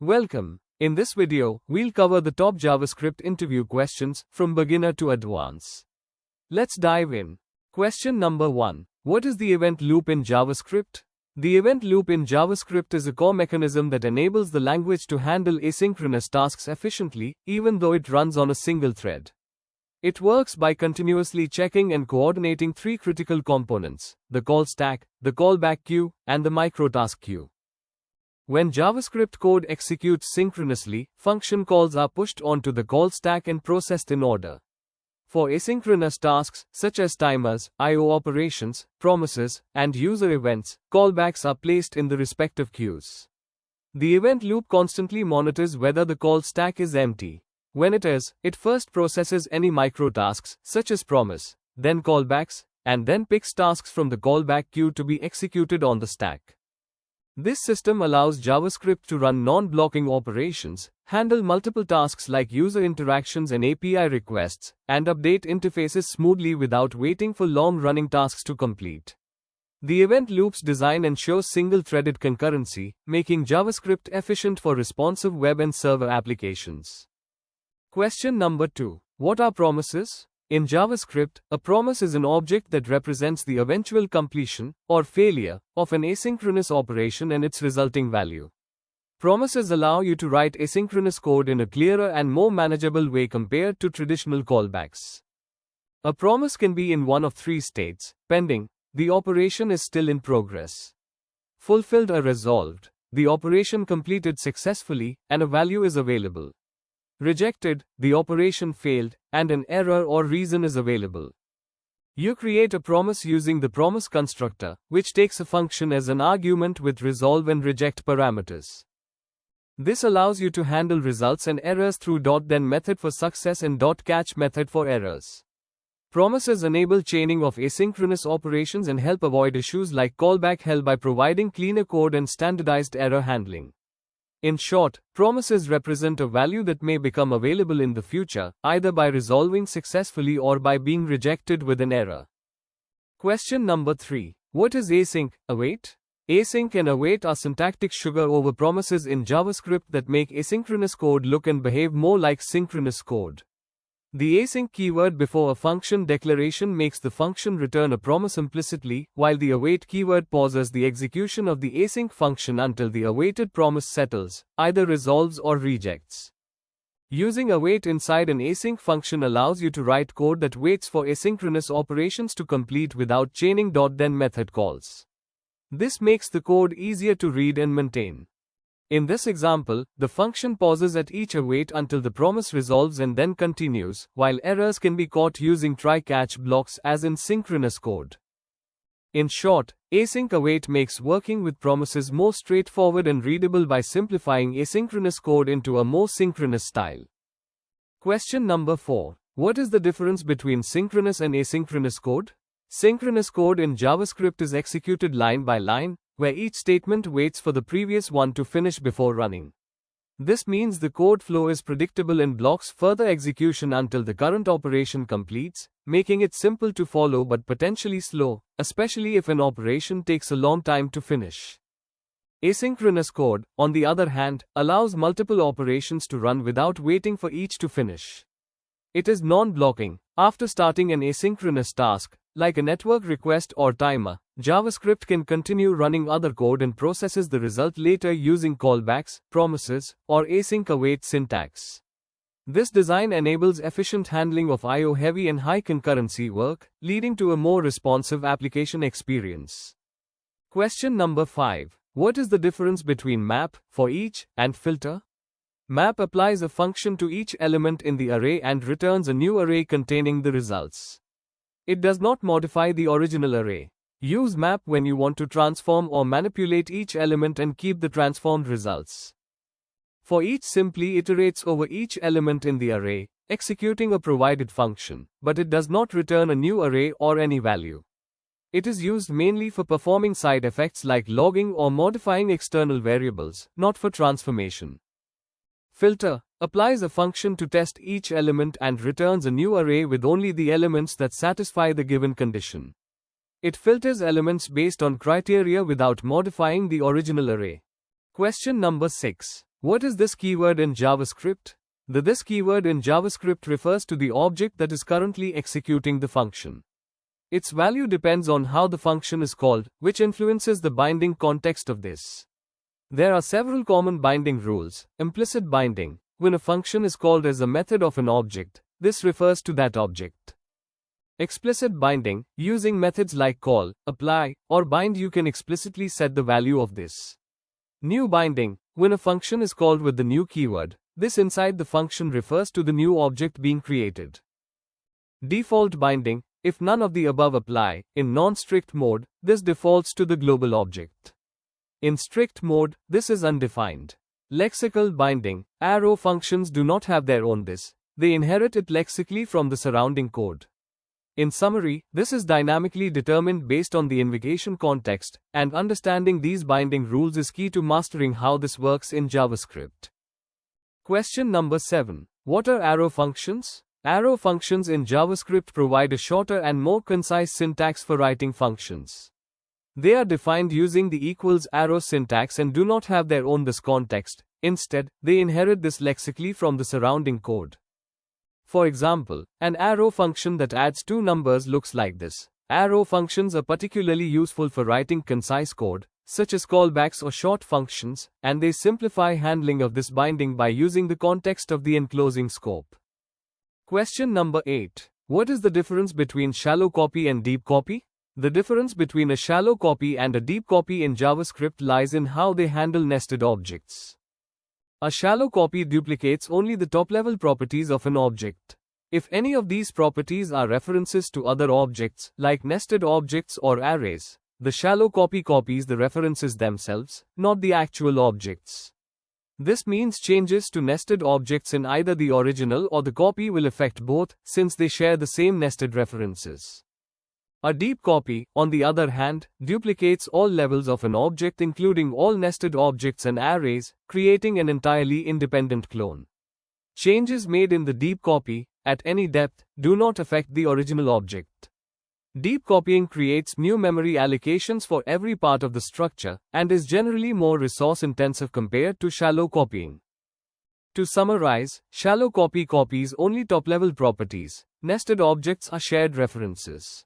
Welcome. In this video, we'll cover the top JavaScript interview questions from beginner to advanced. Let's dive in. Question number 1. What is the event loop in JavaScript? The event loop in JavaScript is a core mechanism that enables the language to handle asynchronous tasks efficiently, even though it runs on a single thread. It works by continuously checking and coordinating three critical components: the call stack, the callback queue, and the microtask queue. When JavaScript code executes synchronously, function calls are pushed onto the call stack and processed in order. For asynchronous tasks, such as timers, I/O operations, promises, and user events, callbacks are placed in the respective queues. The event loop constantly monitors whether the call stack is empty. When it is, it first processes any microtasks, such as promise, then callbacks, and then picks tasks from the callback queue to be executed on the stack. This system allows JavaScript to run non-blocking operations, handle multiple tasks like user interactions and API requests, and update interfaces smoothly without waiting for long-running tasks to complete. The event loop's design ensures single-threaded concurrency, making JavaScript efficient for responsive web and server applications. Question number 2. What are promises? In JavaScript, a promise is an object that represents the eventual completion, or failure, of an asynchronous operation and its resulting value. Promises allow you to write asynchronous code in a clearer and more manageable way compared to traditional callbacks. A promise can be in one of three states: pending, the operation is still in progress; fulfilled or resolved, the operation completed successfully, and a value is available; rejected, the operation failed, and an error or reason is available. You create a promise using the promise constructor, which takes a function as an argument with resolve and reject parameters. This allows you to handle results and errors through .then method for success and .catch method for errors. Promises enable chaining of asynchronous operations and help avoid issues like callback hell by providing cleaner code and standardized error handling. In short, promises represent a value that may become available in the future, either by resolving successfully or by being rejected with an error. Question number 3. What is async, await? Async and await are syntactic sugar over promises in JavaScript that make asynchronous code look and behave more like synchronous code. The async keyword before a function declaration makes the function return a promise implicitly, while the await keyword pauses the execution of the async function until the awaited promise settles, either resolves or rejects. Using await inside an async function allows you to write code that waits for asynchronous operations to complete without chaining .then method calls. This makes the code easier to read and maintain. In this example, the function pauses at each await until the promise resolves and then continues, while errors can be caught using try-catch blocks as in synchronous code. In short, async await makes working with promises more straightforward and readable by simplifying asynchronous code into a more synchronous style. Question number 4. What is the difference between synchronous and asynchronous code? Synchronous code in JavaScript is executed line by line, where each statement waits for the previous one to finish before running. This means the code flow is predictable and blocks further execution until the current operation completes, making it simple to follow but potentially slow, especially if an operation takes a long time to finish. Asynchronous code, on the other hand, allows multiple operations to run without waiting for each to finish. It is non-blocking. After starting an asynchronous task, like a network request or timer, JavaScript can continue running other code and processes the result later using callbacks, promises, or async await syntax. This design enables efficient handling of I/O heavy and high concurrency work, leading to a more responsive application experience. Question number 5. What is the difference between map, for each, and filter? Map applies a function to each element in the array and returns a new array containing the results. It does not modify the original array. Use map when you want to transform or manipulate each element and keep the transformed results. For each simply iterates over each element in the array, executing a provided function, but it does not return a new array or any value. It is used mainly for performing side effects like logging or modifying external variables, not for transformation. Filter applies a function to test each element and returns a new array with only the elements that satisfy the given condition. It filters elements based on criteria without modifying the original array. Question number 6. What is this keyword in JavaScript? The this keyword in JavaScript refers to the object that is currently executing the function. Its value depends on how the function is called, which influences the binding context of this. There are several common binding rules. Implicit binding. When a function is called as a method of an object, this refers to that object. Explicit binding. Using methods like call, apply, or bind, you can explicitly set the value of this. New binding. When a function is called with the new keyword, this inside the function refers to the new object being created. Default binding. If none of the above apply, in non-strict mode, this defaults to the global object. In strict mode, this is undefined. Lexical binding. Arrow functions do not have their own this. They inherit it lexically from the surrounding code. In summary, this is dynamically determined based on the invocation context, and understanding these binding rules is key to mastering how this works in JavaScript. Question number 7. What are arrow functions? Arrow functions in JavaScript provide a shorter and more concise syntax for writing functions. They are defined using the equals arrow syntax and do not have their own this context. Instead, they inherit this lexically from the surrounding code. For example, an arrow function that adds two numbers looks like this. Arrow functions are particularly useful for writing concise code, such as callbacks or short functions, and they simplify handling of this binding by using the context of the enclosing scope. Question number 8. What is the difference between shallow copy and deep copy? The difference between a shallow copy and a deep copy in JavaScript lies in how they handle nested objects. A shallow copy duplicates only the top-level properties of an object. If any of these properties are references to other objects, like nested objects or arrays, the shallow copy copies the references themselves, not the actual objects. This means changes to nested objects in either the original or the copy will affect both, since they share the same nested references. A deep copy, on the other hand, duplicates all levels of an object including all nested objects and arrays, creating an entirely independent clone. Changes made in the deep copy, at any depth, do not affect the original object. Deep copying creates new memory allocations for every part of the structure, and is generally more resource-intensive compared to shallow copying. To summarize, shallow copy copies only top-level properties. Nested objects are shared references.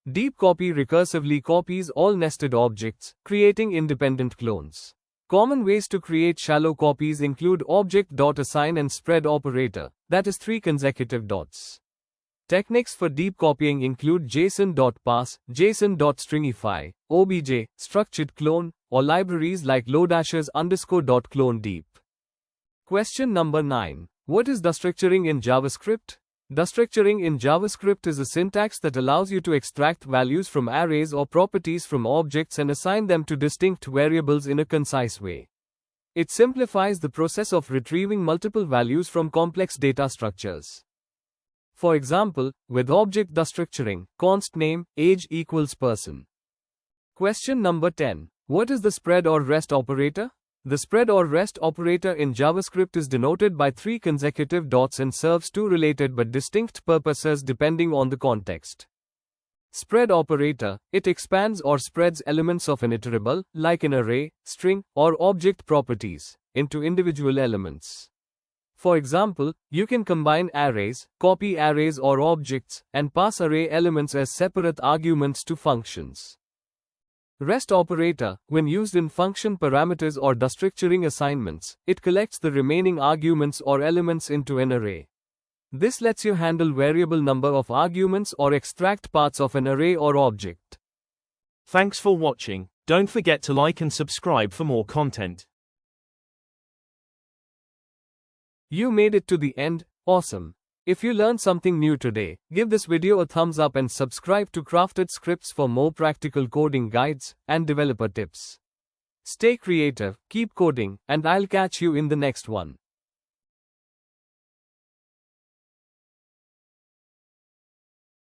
Deep copy recursively copies all nested objects, creating independent clones. Common ways to create shallow copies include object.assign and spread operator, that is 3 consecutive dots. Techniques for deep copying include JSON.parse, JSON.stringify, OBJ, structured clone, or libraries like loadashers_.clone deep. Question number 9. What is destructuring in JavaScript? Destructuring in JavaScript is a syntax that allows you to extract values from arrays or properties from objects and assign them to distinct variables in a concise way. It simplifies the process of retrieving multiple values from complex data structures. For example, with object destructuring, const name, age equals person. Question number 10. What is the spread or rest operator? The spread or rest operator in JavaScript is denoted by 3 consecutive dots and serves 2 related but distinct purposes depending on the context. Spread operator, it expands or spreads elements of an iterable, like an array, string, or object properties, into individual elements. For example, you can combine arrays, copy arrays or objects, and pass array elements as separate arguments to functions. Rest operator, when used in function parameters or destructuring assignments, it collects the remaining arguments or elements into an array. This lets you handle variable number of arguments or extract parts of an array or object. Thanks for watching. Don't forget to like and subscribe for more content. You made it to the end, awesome. If you learned something new today, give this video a thumbs up and subscribe to Crafted Scripts for more practical coding guides and developer tips. Stay creative, keep coding, and I'll catch you in the next one.